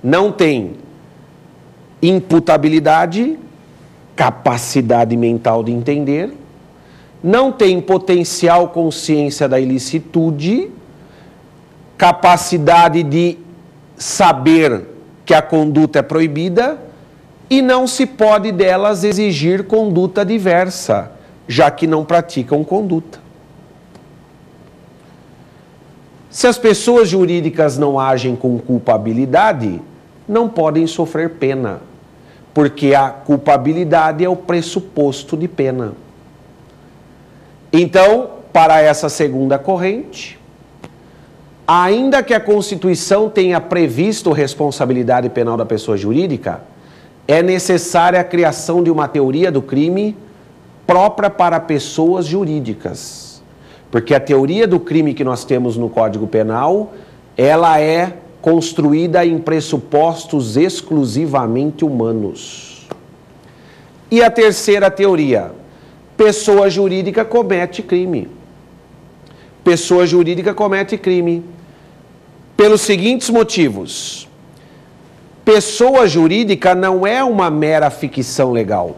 não tem imputabilidade, capacidade mental de entender, não tem potencial consciência da ilicitude, capacidade de saber que a conduta é proibida e não se pode delas exigir conduta diversa, já que não praticam conduta. Se as pessoas jurídicas não agem com culpabilidade, não podem sofrer pena, porque a culpabilidade é o pressuposto de pena. Então, para essa segunda corrente, ainda que a Constituição tenha previsto responsabilidade penal da pessoa jurídica, é necessária a criação de uma teoria do crime própria para pessoas jurídicas. Porque a teoria do crime que nós temos no Código Penal, ela é construída em pressupostos exclusivamente humanos. E a terceira teoria, pessoa jurídica comete crime. Pessoa jurídica comete crime pelos seguintes motivos. Pessoa jurídica não é uma mera ficção legal.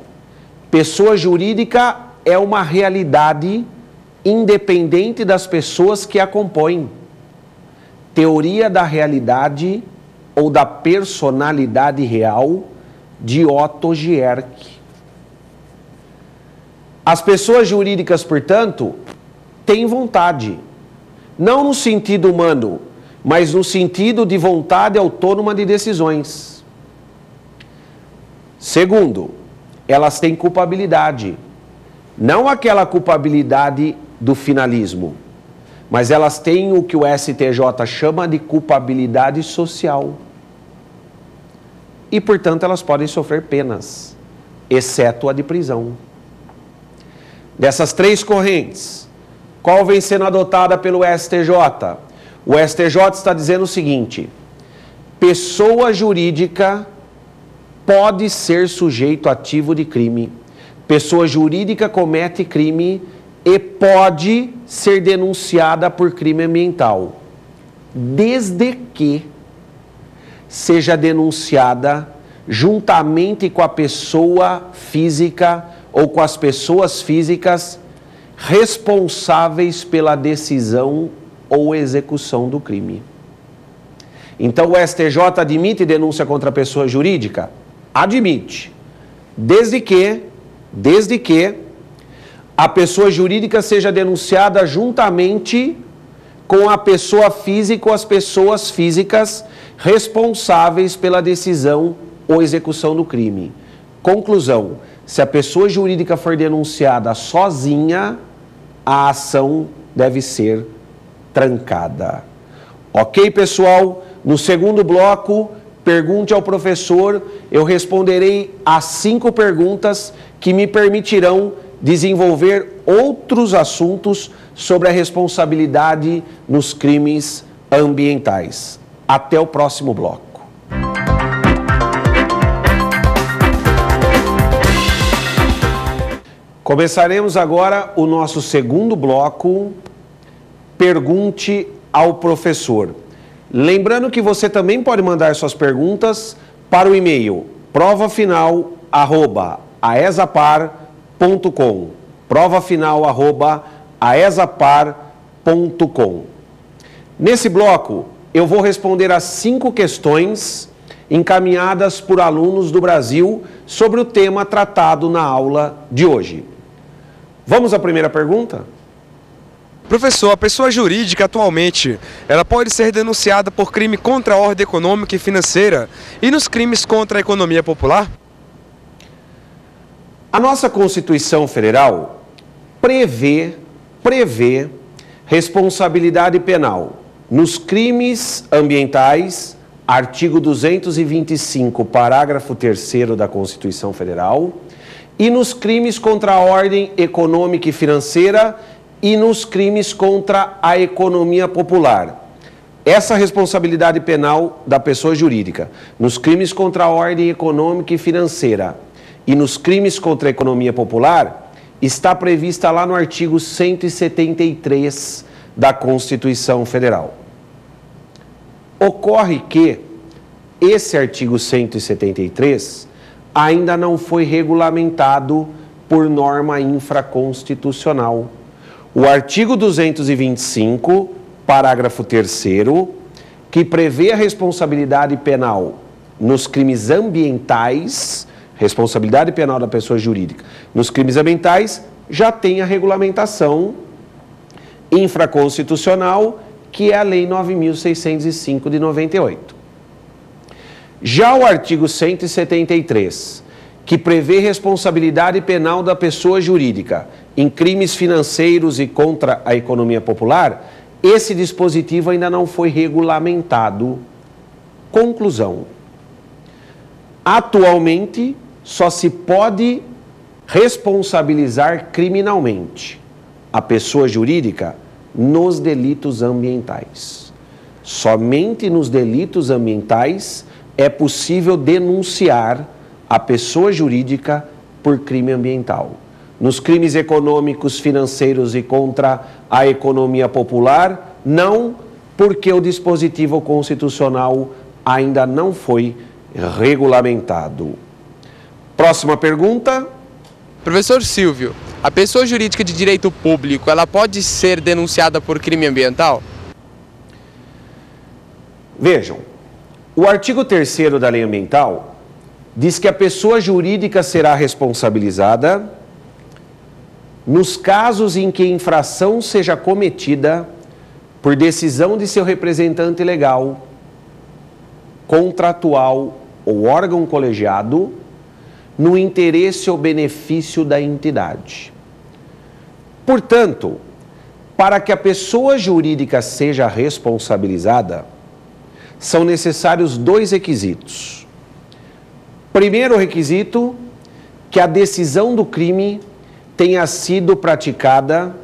Pessoa jurídica é uma realidade independente das pessoas que a compõem. Teoria da realidade ou da personalidade real de Otto Gierke. As pessoas jurídicas, portanto, têm vontade, não no sentido humano, mas no sentido de vontade autônoma de decisões. Segundo, elas têm culpabilidade, não aquela culpabilidade do finalismo, mas elas têm o que o STJ chama de culpabilidade social. E, portanto, elas podem sofrer penas, exceto a de prisão. Dessas três correntes, qual vem sendo adotada pelo STJ? O STJ está dizendo o seguinte: pessoa jurídica pode ser sujeito ativo de crime. Pessoa jurídica comete crime e pode ser denunciada por crime ambiental, desde que seja denunciada juntamente com a pessoa física ou com as pessoas físicas responsáveis pela decisão ou execução do crime. Então o STJ admite denúncia contra a pessoa jurídica? Admite, desde que a pessoa jurídica seja denunciada juntamente com a pessoa física ou as pessoas físicas responsáveis pela decisão ou execução do crime. Conclusão: se a pessoa jurídica for denunciada sozinha, a ação deve ser trancada. Ok, pessoal? No segundo bloco, pergunte ao professor, eu responderei as 5 perguntas que me permitirão desenvolver outros assuntos sobre a responsabilidade nos crimes ambientais. Até o próximo bloco. Começaremos agora o nosso segundo bloco, Pergunte ao Professor. Lembrando que você também pode mandar suas perguntas para o e-mail provafinal@aesapar.com, provafinal@aesapar.com. Nesse bloco, eu vou responder as 5 questões encaminhadas por alunos do Brasil sobre o tema tratado na aula de hoje. Vamos à primeira pergunta? Professor, a pessoa jurídica atualmente, ela pode ser denunciada por crime contra a ordem econômica e financeira e nos crimes contra a economia popular? A nossa Constituição Federal prevê responsabilidade penal nos crimes ambientais, artigo 225, parágrafo 3º da Constituição Federal, e nos crimes contra a ordem econômica e financeira e nos crimes contra a economia popular. Essa responsabilidade penal da pessoa jurídica, nos crimes contra a ordem econômica e financeira e nos crimes contra a economia popular, está prevista lá no artigo 173 da Constituição Federal. Ocorre que esse artigo 173 ainda não foi regulamentado por norma infraconstitucional. O artigo 225, parágrafo 3º, que prevê a responsabilidade penal nos crimes ambientais, responsabilidade penal da pessoa jurídica, nos crimes ambientais, já tem a regulamentação infraconstitucional, que é a Lei 9.605 de 98. Já o artigo 173, que prevê responsabilidade penal da pessoa jurídica em crimes financeiros e contra a economia popular, esse dispositivo ainda não foi regulamentado. Conclusão: atualmente, só se pode responsabilizar criminalmente a pessoa jurídica nos delitos ambientais. Somente nos delitos ambientais é possível denunciar a pessoa jurídica por crime ambiental. Nos crimes econômicos, financeiros e contra a economia popular, não, porque o dispositivo constitucional ainda não foi regulamentado. Próxima pergunta. Professor Silvio, a pessoa jurídica de direito público, ela pode ser denunciada por crime ambiental? Vejam, o artigo 3º da Lei Ambiental diz que a pessoa jurídica será responsabilizada nos casos em que a infração seja cometida por decisão de seu representante legal, contratual ou órgão colegiado, no interesse ou benefício da entidade. Portanto, para que a pessoa jurídica seja responsabilizada, são necessários 2 requisitos. Primeiro requisito, que a decisão do crime tenha sido praticada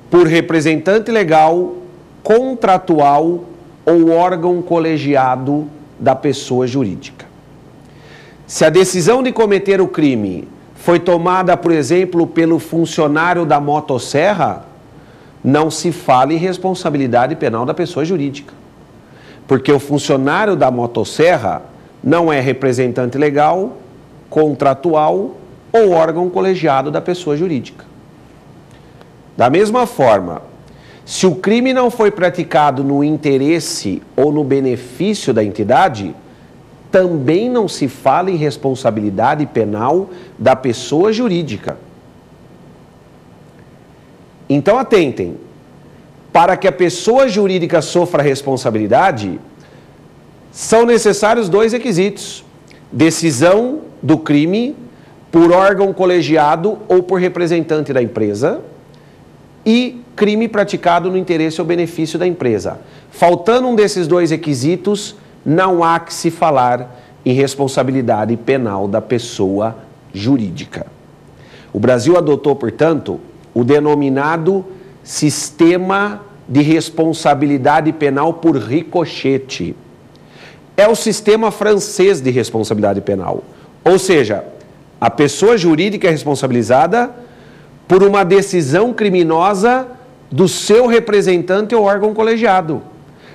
por representante legal, contratual ou órgão colegiado da pessoa jurídica. Se a decisão de cometer o crime foi tomada, por exemplo, pelo funcionário da motosserra, não se fala em responsabilidade penal da pessoa jurídica. Porque o funcionário da motosserra não é representante legal, contratual ou órgão colegiado da pessoa jurídica. Da mesma forma, se o crime não foi praticado no interesse ou no benefício da entidade, também não se fala em responsabilidade penal da pessoa jurídica. Então, atentem, para que a pessoa jurídica sofra responsabilidade, são necessários 2 requisitos: decisão do crime por órgão colegiado ou por representante da empresa e crime praticado no interesse ou benefício da empresa. Faltando um desses 2 requisitos, não há que se falar em responsabilidade penal da pessoa jurídica. O Brasil adotou, portanto, o denominado Sistema de Responsabilidade Penal por Ricochete. É o sistema francês de responsabilidade penal. Ou seja, a pessoa jurídica é responsabilizada por uma decisão criminosa do seu representante ou órgão colegiado,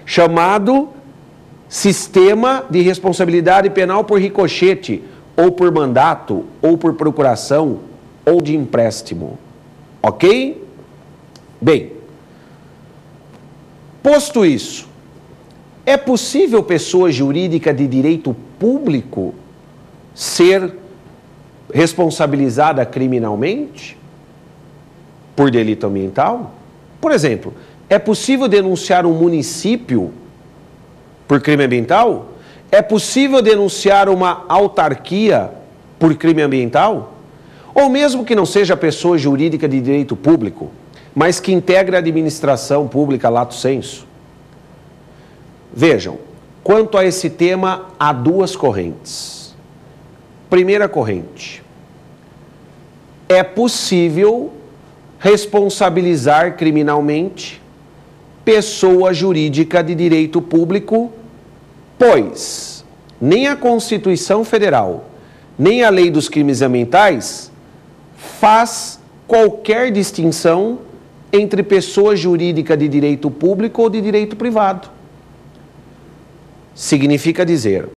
chamado Sistema de Responsabilidade Penal por Ricochete, ou por mandato, ou por procuração, ou de empréstimo. Ok? Bem, posto isso, é possível pessoa jurídica de direito público ser responsabilizada criminalmente por delito ambiental? Por exemplo, é possível denunciar um município por crime ambiental? É possível denunciar uma autarquia por crime ambiental? Ou mesmo que não seja pessoa jurídica de direito público, mas que integre a administração pública lato sensu? Vejam, quanto a esse tema, há 2 correntes. Primeira corrente: é possível responsabilizar criminalmente pessoa jurídica de direito público, pois nem a Constituição Federal, nem a Lei dos Crimes Ambientais faz qualquer distinção entre pessoa jurídica de direito público ou de direito privado. Significa dizer,